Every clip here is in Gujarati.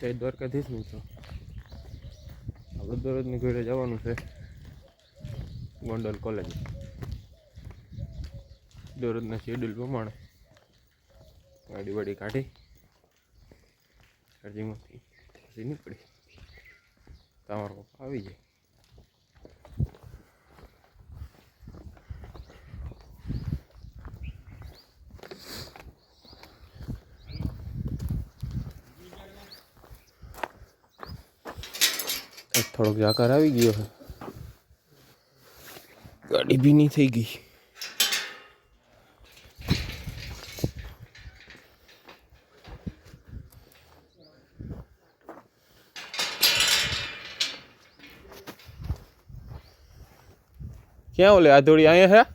જય દ્વારકાધીશ મિત્રો. આપણે દરરોજની ઘરે જવાનું છે ગોંડલ કોલેજ. દરરોજના શેડ્યુલ પ્રમાણે ગાડી વાડી કાઢી અરજીમાંથી પછી નીકળી તમારો આવી જાય. થોડોક જાકાર આવી ગયો છે, ગાડી ભીની થઈ ગઈ. ક્યાં ઓલે આધોડી અહીંયા છે?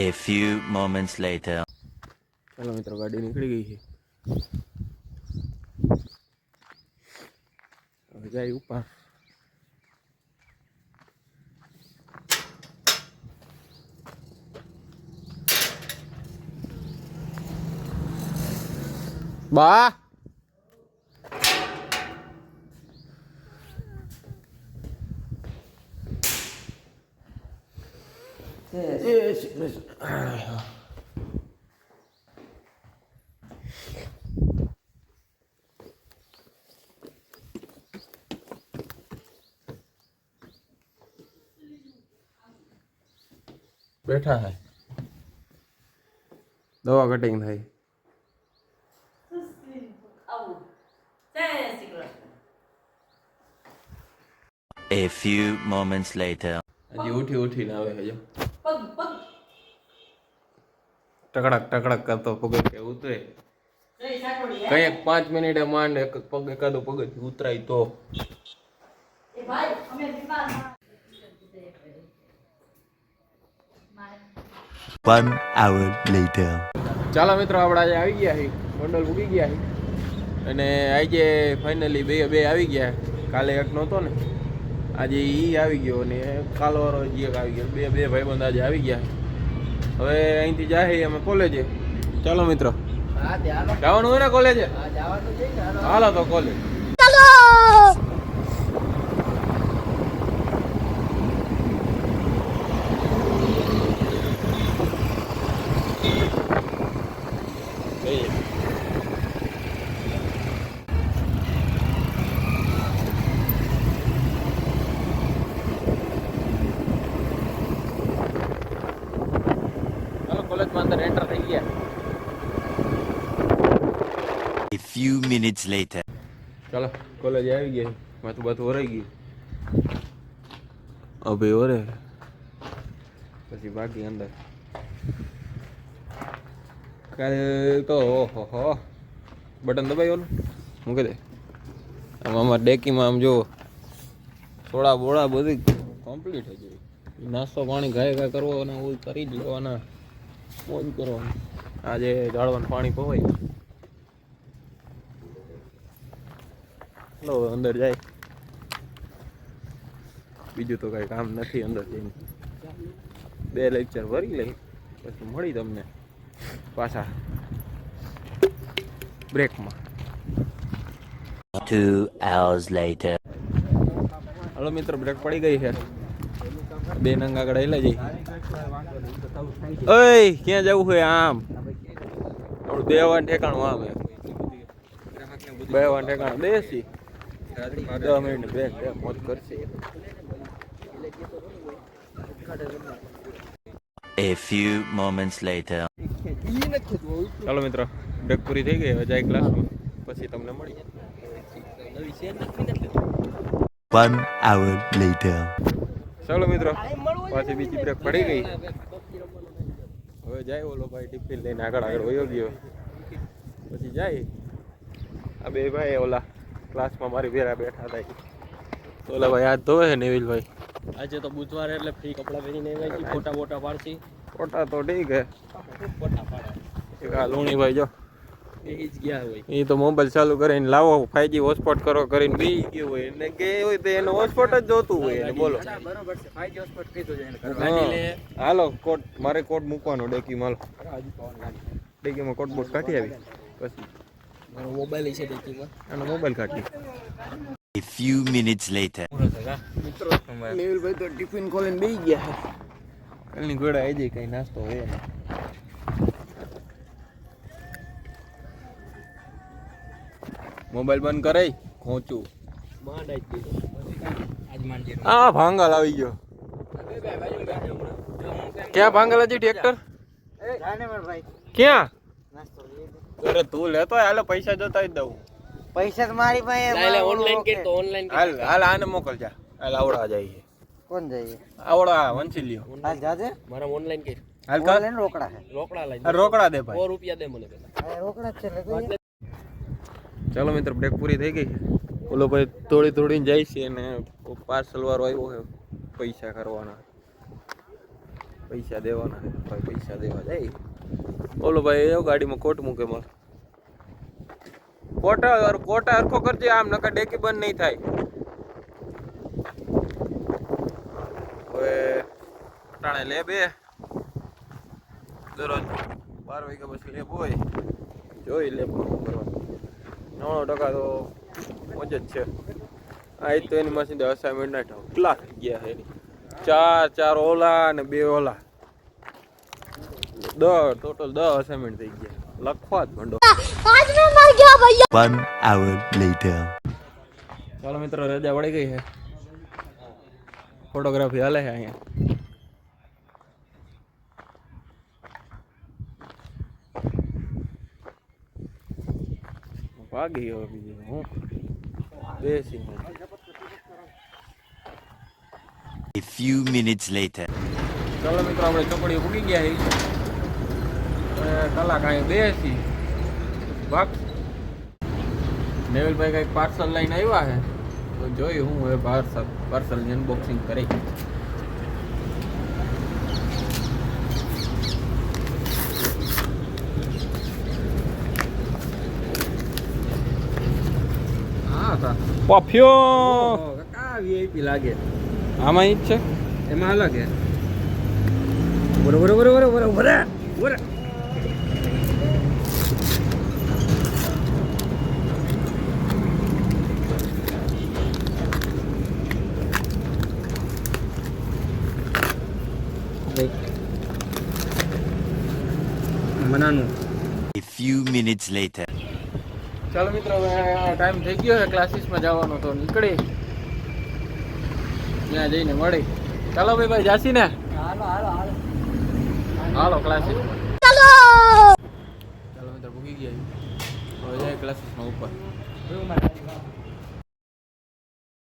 A few moments later. ચાલો મિત્રો, ગાડી નીકળી ગઈ છે. હવે જાય ઉપર. બા બેઠા है, दवा कटिंग થઈ. A few moments later. હજી ઉઠીને આવે છે જો ટકડક ટકડક કરતો પગ કે ઉતરે. કઈક 5 મિનિટે માંડ એક પગ એકાદો પગ ઉતરાય તો. 1 hour later. ચાલો મિત્રો, આપણે આજે આવી ગયા છીએ ગોંડલ ઉગી ગયા છીએ અને આજે ફાઇનલી બે આવી ગયા. કાલે એક નહોતો ને, આજે ઈ આવી ગયો ને કાલવાળો હજી એક આવી ગયો. બે ભાઈબંધ આજે આવી ગયા. હવે અહીંથી જાય અમે કોલેજે. ચાલો મિત્રો, જવાનું હોય ને કોલેજે? હાલો તો કોલેજ. કોલેજમાં અંદર એન્ટર થઈ ગયા. A few minutes later. ચાલો કોલેજ આવી ગયા. માથું બાથું ઓરાઈ ગયું. અભી ઓરે પછી બાકી અંદર. કાલે તો ઓહો બટન દબાઈ ઓલું મૂકી દે. આમ અમારા ડેકીમાં આમ જો સોડા બોળા બધી કમ્પ્લીટ થઈ ગઈ. નાસ્તો પાણી ઘાય કરવો અને કરી જ લેવાના, મોજ કરવાનું. આજે જાળવાનું પાણી પવાય. લો અંદર જાય, બીજું તો કઈ કામ નથી. અંદર જઈને 2 લેક્ચર ભરી લઈ પછી મળી તમને પાછા બ્રેકમાં. 2 hours later. હલો મિત્રો, બ્રેક પડી ગઈ છે. 2 નંગ આગળ હેલા જઈ. ઓય ક્યાં જવું છે? આમ આપણું 2 વાર ઠેકાણું. આમ 2 વાર ઠેકાણું બેસી 10 મિનિટ બ્રેક મોજ કરશે. A few moments later. ચાલો મિત્રો, બ્રેક પૂરી થઈ ગઈ. હવે જાય ક્લાસમાં, પછી તમને મળી. 1 hour later. ચાલો મિત્રો, પાછી બીજી બ્રેક પડી ગઈ. હવે જાય ઓલો ભાઈ ટિફિન લઈને આગળ વયો ગયો. પછી જાય આ 2 ભાઈ ઓલા ક્લાસમાં મારી ભેરા બેઠા હતા. તો ઓલા ભાઈ હાથ ધોવે છે નેવિલભાઈ. આજે તો બુધવાર એટલે ફ્રી કપડા પહેરીને આવ્યા છીએ. ફોટા બોટા પાડશી. ફોટા તો ઠીક હે, ફોટા પાડે એક આ લુણીભાઈ જો બેહી જ ગયા હોય. એ તો મોબાઈલ ચાલુ કરીને લાવો 5G હોટસ્પોટ કરો કરીને બેસી ગયો હોય ને કે હોય તો એનો હોટસ્પોટ જ જોતું હોય એને બોલો. બરોબર છે 5G હોટસ્પોટ કીધું છે એને ગાડી લે. હાલો કોડ મારે કોડ મૂકવાનો ડેકીમાં હાલો હજી પવન ગાડી ડેકીમાં કોડ બોટ કાઢી આવી પછી મારો મોબાઈલ છે ડેકીમાં. આનો મોબાઈલ કાઢી. A few minutes later. પૂરો થયો મિત્રો મેહુલભાઈ તો ટિફિન ખોલીને બેસી ગયા છે. કાલની ઘોડા આવી જાય કઈ નાસ્તો હોય ને. મોબાઈલ બંધ કરાય ખોચું. માંડ આજ દીધો. આજ માંડી આ ભાંગલ આવી ગયો. ક્યાં ભાંગલ હજી ટ્રેક્ટર જાને માર ભાઈ ક્યાં? નાસ્તો લઈ અરે તું લેતો હાલો પૈસા જોતા જ દઉં. પૈસા તો મારી પાસે લાય ઓનલાઈન કે તો ઓનલાઈન હાલ હાલ આને મોકલ જા. હાલ આવડા જાય કોણ જાય આવડા વંચી લ્યો. હાલ જાજે મારા ઓનલાઈન કે હાલ કર ઓનલાઈન રોકડા છે રોકડા લાઈ આ રોકડા દે ભાઈ. 100 રૂપિયા દે મને પેલા. આ રોકડા જ છે એટલે ચાલો મિત્ર બ્રેક પૂરી થઈ ગઈ છે. ઓલો ભાઈ થોડી થોડીને જાય છે અને પાર્સલ વાળો આવ્યો છે પૈસા કરવાના પૈસા દેવાના છે. ભાઈ પૈસા દેવા જાય. ઓલો ભાઈ એવો ગાડીમાં કોટ મૂકે મારે કોટા હરખો કરજે આમ નકર ડેકી બંધ નહીં થાય. હવે અટાણે લે બે દરરોજ 12 વાગ્યા પછી લેબ હોય જોઈ લે કરવાનું 99% તો મોજ જ છે. આ તો એની મશીન અસાઇનમેન્ટ ના થાવ કેટલા થઈ ગયા છે એની ચાર ઓલા અને 2 ઓલા 10 ટોટલ 10 અસાઇનમેન્ટ થઈ ગયા. લખવા જ મંડો. 1 hour later. ચાલો મિત્રો રજા વળી ગઈ છે. ફોટોગ્રાફી હાલે છે અહીંયા. ભાગી ગયો બીજું હું બેસી. A few minutes later. ચાલો મિત્રો આપણે ચોકડી ઉગી ગયા છે. કલાક અહીં બેસી ભાગ. મેહુલભાઈ કંઈક પાર્સલ લઈને આવ્યા છે તો જોયું હું હવે પાર્સલની અનબોક્સિંગ કરી. પરફ્યુમ કાકા વીઆઈપી લાગે આમાં ઈ જ છે. એમાં અલગ હે બરોબર મનાનું. A few minutes later. ચાલો મિત્રો હવે ટાઈમ થઈ ગયો છે ક્લાસીસમાં જવાનો તો નીકળી ત્યાં જઈને મળી. ચાલો ભાઈ જાસી ને હાલો ક્લાસીસ. ચાલો મિત્રો ભૂગી ગયા હવે જાય ક્લાસીસમાં ઉપર.